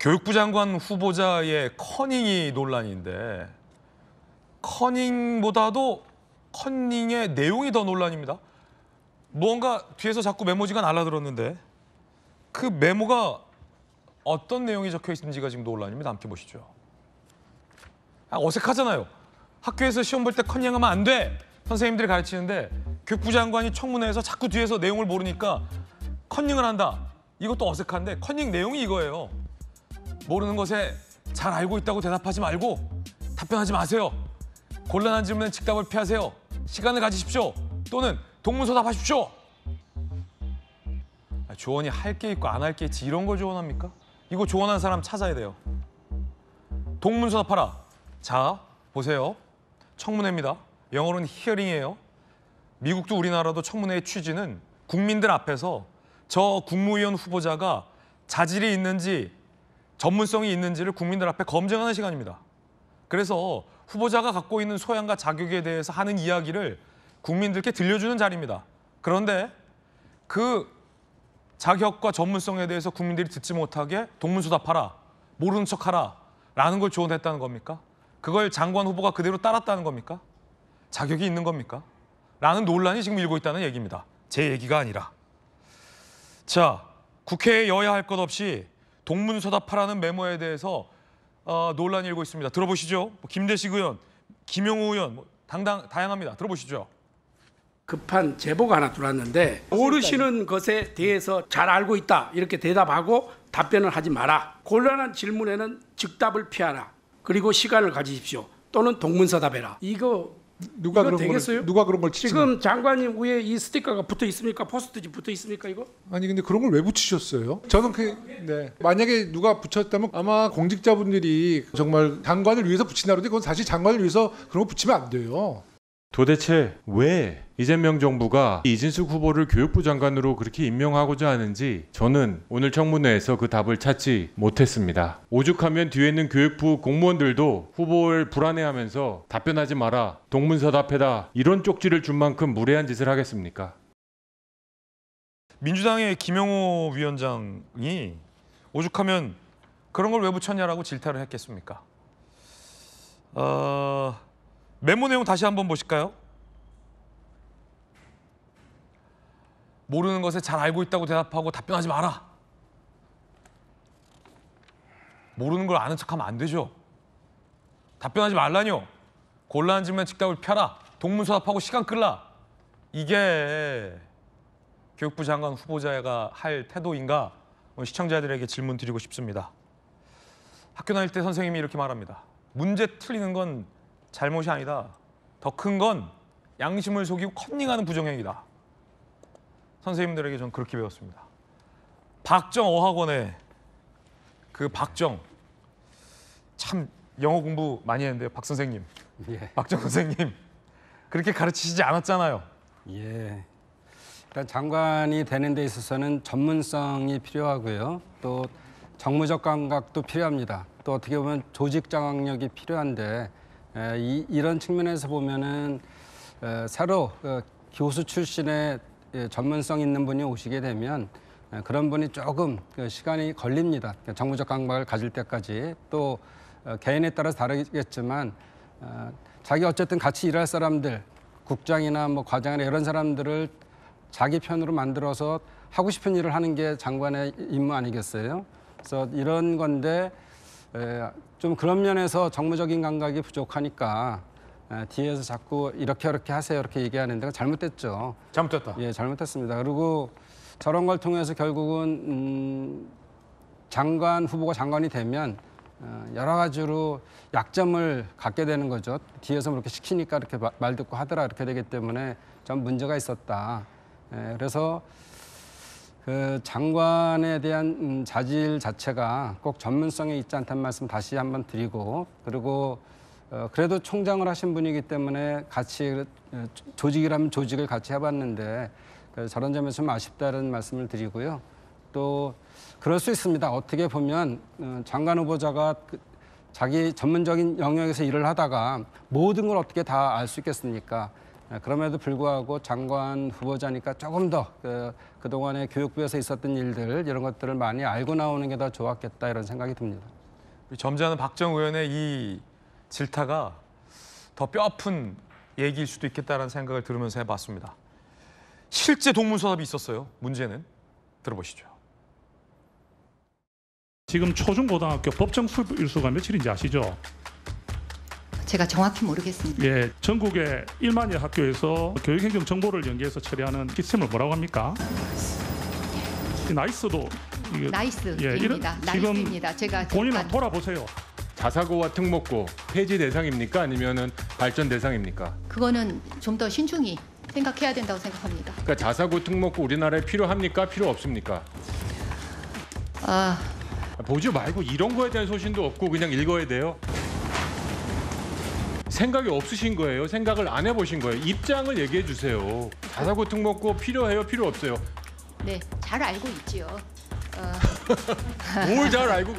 교육부 장관 후보자의 커닝이 논란인데 커닝보다도 커닝의 내용이 더 논란입니다. 무언가 뒤에서 자꾸 메모지가 날아들었는데 그 메모가 어떤 내용이 적혀 있는지가 지금 논란입니다. 함께 보시죠. 어색하잖아요. 학교에서 시험 볼 때 커닝하면 안 돼. 선생님들이 가르치는데 교육부 장관이 청문회에서 자꾸 뒤에서 내용을 모르니까 커닝을 한다. 이것도 어색한데 커닝 내용이 이거예요. 모르는 것에 잘 알고 있다고 대답하지 말고 답변하지 마세요. 곤란한 질문엔 즉답을 피하세요. 시간을 가지십시오. 또는 동문서답하십시오. 조언이 할 게 있고 안 할 게 있지 이런 걸 조언합니까? 이거 조언한 사람 찾아야 돼요. 동문서답하라. 자, 보세요. 청문회입니다. 영어로는 히어링이에요. 미국도 우리나라도 청문회의 취지는 국민들 앞에서 저 국무위원 후보자가 자질이 있는지 전문성이 있는지를 국민들 앞에 검증하는 시간입니다. 그래서 후보자가 갖고 있는 소양과 자격에 대해서 하는 이야기를 국민들께 들려주는 자리입니다. 그런데 그 자격과 전문성에 대해서 국민들이 듣지 못하게 동문서답하라, 모르는 척하라 라는 걸 조언했다는 겁니까? 그걸 장관 후보가 그대로 따랐다는 겁니까? 자격이 있는 겁니까? 라는 논란이 지금 일고 있다는 얘기입니다. 제 얘기가 아니라. 자, 국회에 여야 할 것 없이 동문서답하라는 메모에 대해서 논란이 일고 있습니다. 들어보시죠. 김대식 의원, 김영우 의원 다양합니다. 들어보시죠. 급한 제보가 하나 들어왔는데 모르시는 것에 대해서 잘 알고 있다 이렇게 대답하고 답변을 하지 마라. 곤란한 질문에는 즉답을 피하라. 그리고 시간을 가지십시오. 또는 동문서답해라. 이거 그런 되겠어요? 누가 그런 걸 지금 장관님 위에 이 스티커가 붙어 있습니까? 포스트잇 붙어 있습니까 이거? 아니 근데 그런 걸 왜 붙이셨어요? 저는 만약에 누가 붙였다면 아마 공직자분들이 정말 장관을 위해서 붙인다 그러는데 그건 사실 장관을 위해서 그런 거 붙이면 안 돼요. 도대체 왜 이재명 정부가 이진숙 후보를 교육부 장관으로 그렇게 임명하고자 하는지 저는 오늘 청문회에서 그 답을 찾지 못했습니다. 오죽하면 뒤에 있는 교육부 공무원들도 후보를 불안해하면서 답변하지 마라, 동문서답해라 이런 쪽지를 준 만큼 무례한 짓을 하겠습니까? 민주당의 김영호 위원장이 오죽하면 그런 걸 왜 붙였냐라고 질타를 했겠습니까? 메모 내용 다시 한번 보실까요? 모르는 것에 잘 알고 있다고 대답하고 답변하지 마라. 모르는 걸 아는 척하면 안 되죠. 답변하지 말라뇨. 곤란한 질문에 즉답을 펴라. 동문서답하고 시간 끌라. 이게 교육부 장관 후보자가 할 태도인가? 시청자들에게 질문 드리고 싶습니다. 학교 다닐 때 선생님이 이렇게 말합니다. 문제 틀리는 건 잘못이 아니다. 더 큰 건 양심을 속이고 컨닝하는 부정행위다. 선생님들에게 전 그렇게 배웠습니다. 박정 어학원의 그 박정 참 영어 공부 많이 했는데요. 박 선생님, 예. 박정 선생님 그렇게 가르치시지 않았잖아요. 예. 일단 장관이 되는 데 있어서는 전문성이 필요하고요. 또 정무적 감각도 필요합니다. 또 어떻게 보면 조직 장악력이 필요한데 이런 측면에서 보면은 새로 교수 출신의 전문성 있는 분이 오시게 되면 그런 분이 조금 시간이 걸립니다. 정무적 감각을 가질 때까지. 또 개인에 따라서 다르겠지만 자기 어쨌든 같이 일할 사람들, 국장이나 뭐 과장이나 이런 사람들을 자기 편으로 만들어서 하고 싶은 일을 하는 게 장관의 임무 아니겠어요? 그래서 이런 건데 좀 그런 면에서 정무적인 감각이 부족하니까 뒤에서 자꾸 이렇게 하세요 이렇게 얘기하는 데가 잘못됐죠. 잘못됐다. 예, 잘못됐습니다. 그리고 저런 걸 통해서 결국은 장관 후보가 장관이 되면 여러 가지로 약점을 갖게 되는 거죠. 뒤에서 그렇게 시키니까 이렇게 말 듣고 하더라 이렇게 되기 때문에 좀 문제가 있었다. 그래서 그 장관에 대한 자질 자체가 꼭 전문성에 있지 않다는 말씀 다시 한번 드리고, 그리고 그래도 총장을 하신 분이기 때문에 같이 조직이라면 조직을 같이 해봤는데 저런 점에서 좀 아쉽다는 말씀을 드리고요. 또 그럴 수 있습니다. 어떻게 보면 장관 후보자가 자기 전문적인 영역에서 일을 하다가 모든 걸 어떻게 다 알 수 있겠습니까? 그럼에도 불구하고 장관 후보자니까 조금 더 그동안에 교육부에서 있었던 일들 이런 것들을 많이 알고 나오는 게 더 좋았겠다 이런 생각이 듭니다. 우리 점잖은 박정 의원의 이 질타가 더 뼈아픈 얘기일 수도 있겠다는 생각을 들으면서 해봤습니다. 실제 동문서답이 있었어요. 문제는 들어보시죠. 지금 초중고등학교 법정 수업 일수가 며칠인지 아시죠? 제가 정확히 모르겠습니다. 예, 전국의 1만여 학교에서 교육행정 정보를 연계해서 처리하는 시스템을 뭐라고 합니까? 나이스도 이게 나이스입니다. 나이스입니다. 제가 본인 잠깐 한번 돌아보세요. 자사고와 특목고 폐지 대상입니까? 아니면은 발전 대상입니까? 그거는 좀 더 신중히 생각해야 된다고 생각합니다. 그러니까 자사고 특목고 우리나라에 필요합니까? 필요 없습니까? 아, 보지 말고 이런 거에 대한 소신도 없고 그냥 읽어야 돼요. 생각이 없으신 거예요. 생각을 안 해보신 거예요. 입장을 얘기해 주세요. 자사고 특목고 필요해요? 필요 없어요? 네, 잘 알고 있지요. 뭘 잘 알고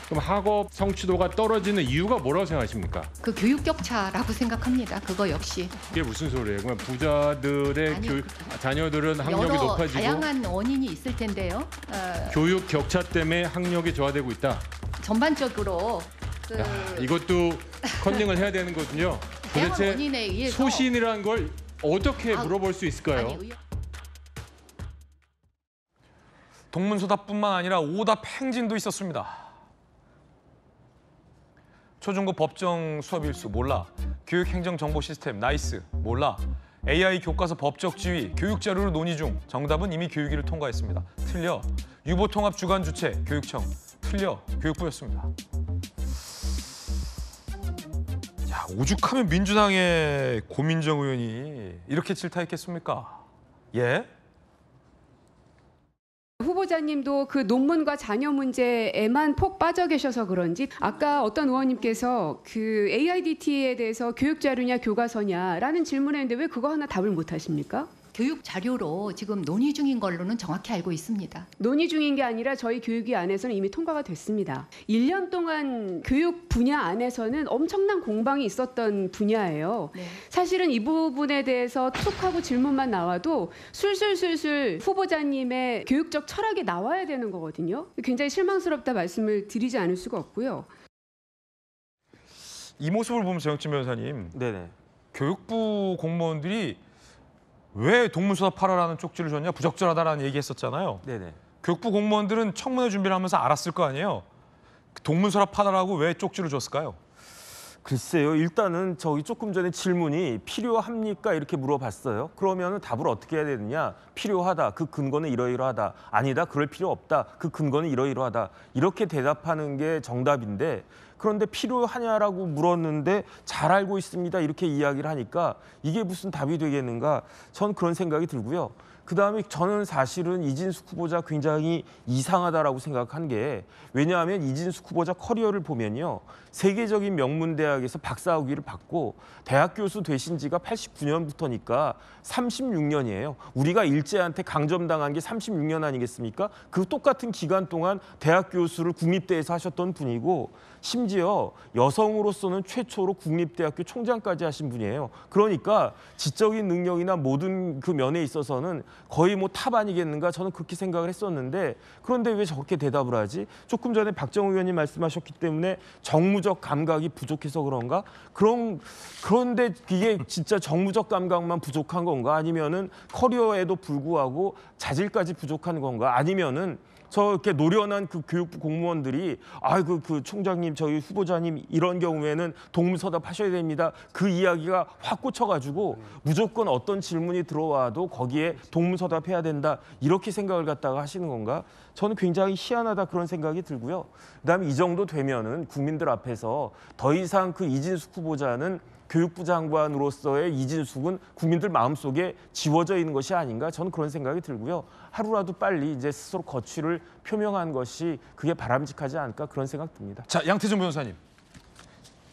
그럼 학업 성취도가 떨어지는 이유가 뭐라고 생각하십니까? 그 교육 격차라고 생각합니다. 그거 역시 이게 무슨 소리예요? 그러면 부자들의 아니요, 자녀들은 학력이 여러 높아지고 다양한 원인이 있을 텐데요. 교육 격차 때문에 학력이 좋아지고 있다. 전반적으로 야, 이것도 컨닝을 해야 되는 거군요. 다양한 도대체 원인에 의해서 소신이란 걸 어떻게 물어볼 수 있을까요? 아니, 동문서답뿐만 아니라 오답 행진도 있었습니다. 초중고 법정 수업 일수 몰라. 교육행정정보 시스템 나이스 몰라. AI 교과서 법적 지위 교육 자료로 논의 중. 정답은 이미 교육위를 통과했습니다. 틀려. 유보통합 주관 주체 교육청 틀려. 교육부였습니다. 야, 오죽하면 민주당의 고민정 의원이 이렇게 질타했겠습니까? 예? 후보자님도 그 논문과 자녀 문제에만 폭 빠져 계셔서 그런지 아까 어떤 의원님께서 그 AIDT에 대해서 교육 자료냐 교과서냐라는 질문했는데 왜 그거 하나 답을 못 하십니까? 교육 자료로 지금 논의 중인 걸로는 정확히 알고 있습니다. 논의 중인 게 아니라 저희 교육위 안에서는 이미 통과가 됐습니다. 1년 동안 교육 분야 안에서는 엄청난 공방이 있었던 분야예요. 네. 사실은 이 부분에 대해서 툭하고 질문만 나와도 술술술술 후보자님의 교육적 철학이 나와야 되는 거거든요. 굉장히 실망스럽다 말씀을 드리지 않을 수가 없고요. 이 모습을 보면 정혁진 변호사님, 네네. 교육부 공무원들이 왜 동문서답하라라는 쪽지를 줬냐, 부적절하다라는 얘기했었잖아요. 네네. 교육부 공무원들은 청문회 준비를 하면서 알았을 거 아니에요. 동문서답하라고 왜 쪽지를 줬을까요? 글쎄요. 일단은 저기 조금 전에 질문이 필요합니까? 이렇게 물어봤어요. 그러면 답을 어떻게 해야 되느냐? 필요하다. 그 근거는 이러이러하다. 아니다. 그럴 필요 없다. 그 근거는 이러이러하다. 이렇게 대답하는 게 정답인데 그런데 필요하냐라고 물었는데 잘 알고 있습니다. 이렇게 이야기를 하니까 이게 무슨 답이 되겠는가? 전 그런 생각이 들고요. 그다음에 저는 사실은 이진숙 후보자 굉장히 이상하다라고 생각한 게 왜냐하면 이진숙 후보자 커리어를 보면요. 세계적인 명문 대학에서 박사학위를 받고 대학 교수 되신 지가 89년부터니까 36년이에요. 우리가 일제한테 강점당한 게 36년 아니겠습니까? 그 똑같은 기간 동안 대학 교수를 국립대에서 하셨던 분이고 심지어 여성으로서는 최초로 국립대학교 총장까지 하신 분이에요. 그러니까 지적인 능력이나 모든 그 면에 있어서는 거의 뭐 탑 아니겠는가 저는 그렇게 생각을 했었는데 그런데 왜 저렇게 대답을 하지? 조금 전에 박정우 의원님 말씀하셨기 때문에 정무적 감각이 부족해서 그런가? 그런데 이게 진짜 정무적 감각만 부족한 건가? 아니면은 커리어에도 불구하고 자질까지 부족한 건가? 아니면은 저렇게 노련한 그 교육부 공무원들이 그 총장님 저희 후보자님 이런 경우에는 동문서답 하셔야 됩니다. 그 이야기가 확 꽂혀가지고 무조건 어떤 질문이 들어와도 거기에 동문서답 해야 된다 이렇게 생각을 갖다가 하시는 건가? 저는 굉장히 희한하다 그런 생각이 들고요. 그다음에 이 정도 되면은 국민들 앞에서 더 이상 그 이진숙 후보자는 교육부 장관으로서의 이진숙은 국민들 마음속에 지워져 있는 것이 아닌가 저는 그런 생각이 들고요. 하루라도 빨리 이제 스스로 거취를 표명한 것이 그게 바람직하지 않을까 그런 생각 듭니다. 자, 양태준 변호사님.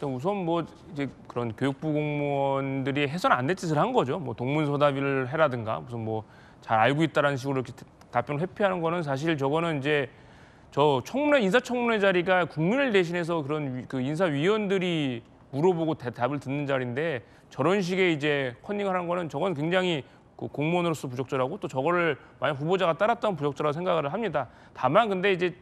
우선 뭐 이제 그런 교육부 공무원들이 해서는 안 될 짓을 한 거죠. 뭐 동문서답을 해라든가 무슨 뭐 잘 알고 있다라는 식으로 이렇게 답변을 회피하는 거는 사실 저거는 이제 저 청문회 인사청문회 자리가 국민을 대신해서 그런 그 인사위원들이 물어보고 답을 듣는 자리인데 저런 식의 이제 컨닝을 하는 거는 저건 굉장히 그 공무원으로서 부적절하고 또 저거를 만약 후보자가 따랐다면 부적절하다고 생각을 합니다. 다만 근데 이제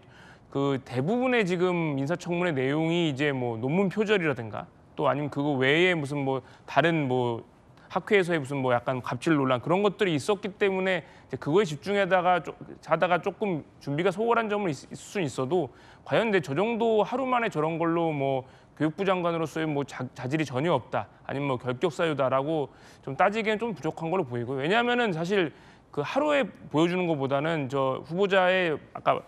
그 대부분의 지금 인사청문회 내용이 이제 뭐 논문 표절이라든가 또 아니면 그거 외에 무슨 뭐 다른 뭐 학회에서의 무슨 뭐 약간 갑질 논란 그런 것들이 있었기 때문에 이제 그거에 집중하다가 조금 준비가 소홀한 점은 있을 수 있어도 과연 근데 저 정도 하루 만에 저런 걸로 뭐 교육부 장관으로서의 뭐 자질이 전혀 없다 아니면 뭐 결격 사유다라고 좀 따지기엔 좀 부족한 걸로 보이고요. 왜냐하면은 사실 그 하루에 보여주는 것보다는 저 후보자의 아까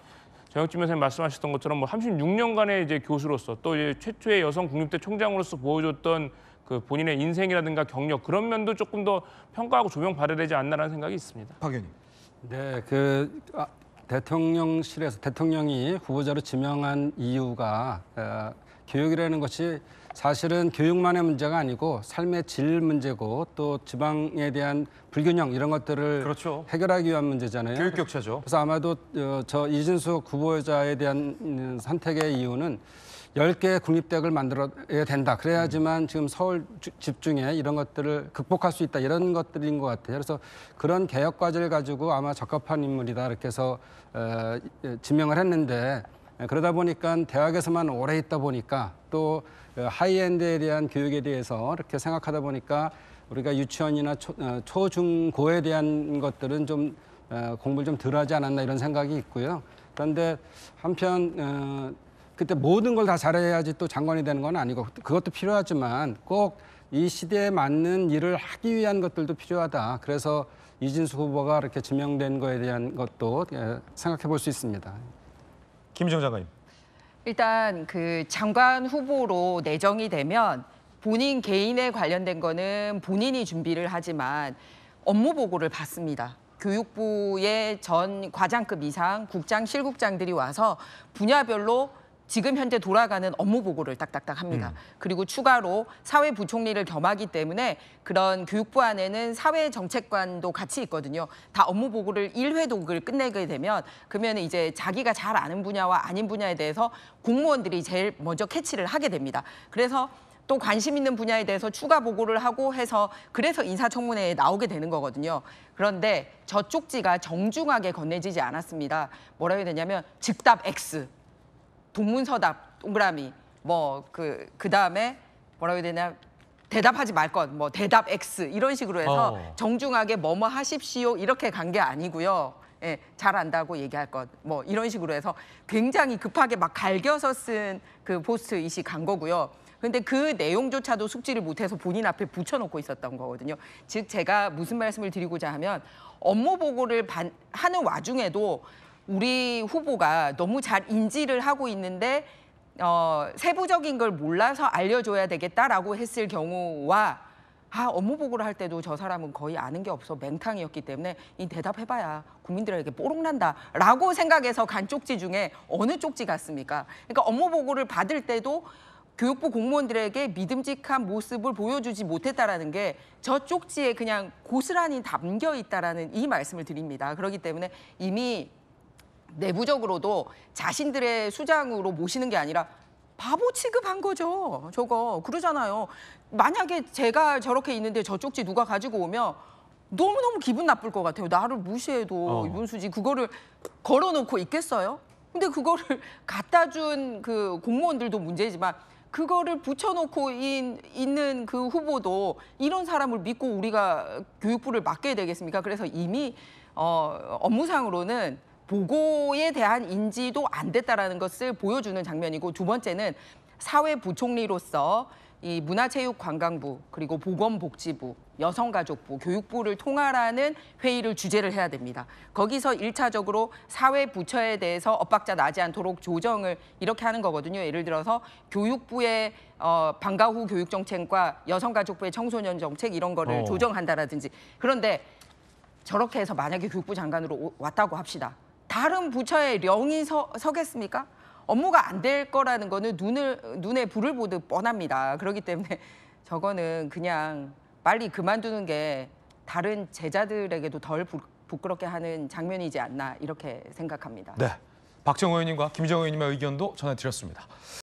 정혁진 변호사님 말씀하셨던 것처럼 뭐 36년간의 이제 교수로서 또 이제 최초의 여성 국립대 총장으로서 보여줬던 그 본인의 인생이라든가 경력 그런 면도 조금 더 평가하고 조명받아야 되지 않나라는 생각이 있습니다. 박 의원님. 네, 대통령실에서 대통령이 후보자로 지명한 이유가 교육이라는 것이 사실은 교육만의 문제가 아니고 삶의 질 문제고 또 지방에 대한 불균형 이런 것들을 그렇죠. 해결하기 위한 문제잖아요. 교육 격차죠. 그래서 아마도 저 이진숙 후보자에 대한 선택의 이유는 10개의 국립대학을 만들어야 된다. 그래야지만 지금 서울 집중에 이런 것들을 극복할 수 있다. 이런 것들인 것 같아요. 그래서 그런 개혁 과제를 가지고 아마 적합한 인물이다. 이렇게 해서 지명을 했는데 그러다 보니까 대학에서만 오래 있다 보니까 또 하이엔드에 대한 교육에 대해서 이렇게 생각하다 보니까 우리가 유치원이나 초중고에 대한 것들은 좀 공부를 좀 덜 하지 않았나 이런 생각이 있고요. 그런데 한편 그때 모든 걸 다 잘해야지 또 장관이 되는 건 아니고 그것도 필요하지만 꼭 이 시대에 맞는 일을 하기 위한 것들도 필요하다. 그래서 이진숙 후보가 이렇게 지명된 거에 대한 것도 생각해 볼 수 있습니다. 김희정 장관님. 일단 그 장관 후보로 내정이 되면 본인 개인에 관련된 거는 본인이 준비를 하지만 업무 보고를 받습니다. 교육부의 전 과장급 이상 국장, 실국장들이 와서 분야별로 지금 현재 돌아가는 업무 보고를 딱딱딱 합니다. 그리고 추가로 사회부총리를 겸하기 때문에 그런 교육부 안에는 사회정책관도 같이 있거든요. 다 업무 보고를 1회독을 끝내게 되면 그러면 이제 자기가 잘 아는 분야와 아닌 분야에 대해서 공무원들이 제일 먼저 캐치를 하게 됩니다. 그래서 또 관심 있는 분야에 대해서 추가 보고를 하고 해서 그래서 인사청문회에 나오게 되는 거거든요. 그런데 저 쪽지가 정중하게 건네지지 않았습니다. 뭐라고 해야 되냐면 즉답 X. 동문서답 동그라미 뭐 그다음에 뭐라고 해야 되냐 대답하지 말 것 뭐 대답 X 이런 식으로 해서 정중하게 뭐뭐 하십시오 이렇게 간 게 아니고요. 예, 잘 안다고 얘기할 것 뭐 이런 식으로 해서 굉장히 급하게 막 갈겨서 쓴 그 포스트잇이 간 거고요. 근데 그 내용조차도 숙지를 못해서 본인 앞에 붙여놓고 있었던 거거든요. 즉 제가 무슨 말씀을 드리고자 하면 업무 보고를 하는 와중에도 우리 후보가 너무 잘 인지를 하고 있는데 세부적인 걸 몰라서 알려줘야 되겠다라고 했을 경우와 업무 보고를 할 때도 저 사람은 거의 아는 게 없어 맹탕이었기 때문에 이 대답해봐야 국민들에게 뽀록난다라고 생각해서 간 쪽지 중에 어느 쪽지 같습니까? 그러니까 업무 보고를 받을 때도 교육부 공무원들에게 믿음직한 모습을 보여주지 못했다라는 게 저 쪽지에 그냥 고스란히 담겨 있다라는 이 말씀을 드립니다. 그렇기 때문에 이미 내부적으로도 자신들의 수장으로 모시는 게 아니라 바보 취급한 거죠. 저거 그러잖아요. 만약에 제가 저렇게 있는데 저 쪽지 누가 가지고 오면 너무너무 기분 나쁠 것 같아요. 나를 무시해도 윤수지 그거를 걸어놓고 있겠어요? 근데 그거를 갖다 준 그 공무원들도 문제지만 그거를 붙여놓고 있는 그 후보도 이런 사람을 믿고 우리가 교육부를 맡게 되겠습니까? 그래서 이미 업무상으로는 보고에 대한 인지도 안 됐다라는 것을 보여주는 장면이고 두 번째는 사회부총리로서 이 문화체육관광부 그리고 보건복지부, 여성가족부, 교육부를 통할하는 회의를 주재를 해야 됩니다. 거기서 1차적으로 사회부처에 대해서 엇박자 나지 않도록 조정을 이렇게 하는 거거든요. 예를 들어서 교육부의 방과 후 교육정책과 여성가족부의 청소년 정책 이런 거를 조정한다라든지. 그런데 저렇게 해서 만약에 교육부 장관으로 왔다고 합시다. 다른 부처에 령이 서겠습니까? 업무가 안 될 거라는 거는 눈에 불을 보듯 뻔합니다. 그렇기 때문에 저거는 그냥 빨리 그만두는 게 다른 제자들에게도 덜 부끄럽게 하는 장면이지 않나 이렇게 생각합니다. 네, 박정호 의원님과 김희정 의원님의 의견도 전해드렸습니다.